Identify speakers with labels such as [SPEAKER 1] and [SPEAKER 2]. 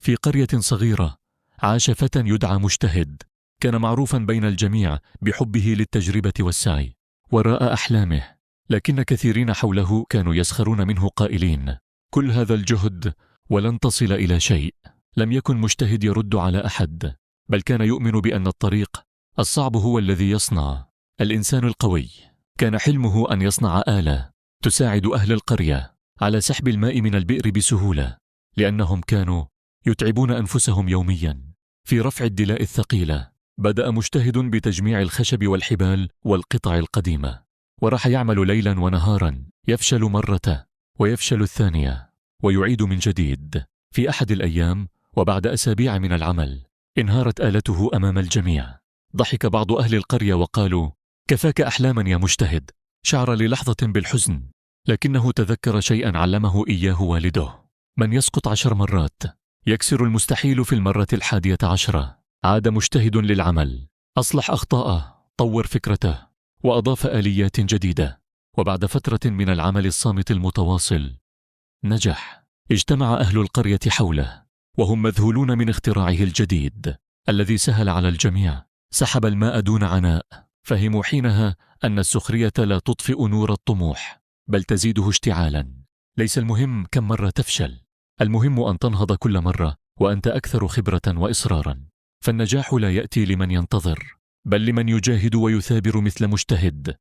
[SPEAKER 1] في قرية صغيرة عاش فتى يدعى مجتهد، كان معروفا بين الجميع بحبه للتجربة والسعي وراء أحلامه، لكن كثيرين حوله كانوا يسخرون منه قائلين: كل هذا الجهد ولن تصل إلى شيء. لم يكن مجتهد يرد على أحد، بل كان يؤمن بأن الطريق الصعب هو الذي يصنع الإنسان القوي. كان حلمه أن يصنع آلة تساعد أهل القرية على سحب الماء من البئر بسهولة، لأنهم كانوا يتعبون أنفسهم يوميا في رفع الدلاء الثقيلة. بدأ مجتهد بتجميع الخشب والحبال والقطع القديمة، وراح يعمل ليلا ونهارا، يفشل مرة ويفشل الثانية ويعيد من جديد. في أحد الأيام وبعد أسابيع من العمل انهارت آلته أمام الجميع. ضحك بعض أهل القرية وقالوا: كفاك أحلاما يا مجتهد. شعر للحظة بالحزن، لكنه تذكر شيئا علمه إياه والده: من يسقط 10 مرات يكسر المستحيل في المرة 11. عاد مجتهد للعمل، أصلح أخطاءه، طور فكرته، وأضاف آليات جديدة. وبعد فترة من العمل الصامت المتواصل نجح. اجتمع أهل القرية حوله وهم مذهولون من اختراعه الجديد الذي سهل على الجميع. سحب الماء دون عناء. فهموا حينها أن السخرية لا تطفئ نور الطموح، بل تزيده اشتعالا. ليس المهم كم مرة تفشل، المهم أن تنهض كل مرة وأنت أكثر خبرة وإصرارا. فالنجاح لا يأتي لمن ينتظر، بل لمن يجاهد ويثابر مثل مجتهد.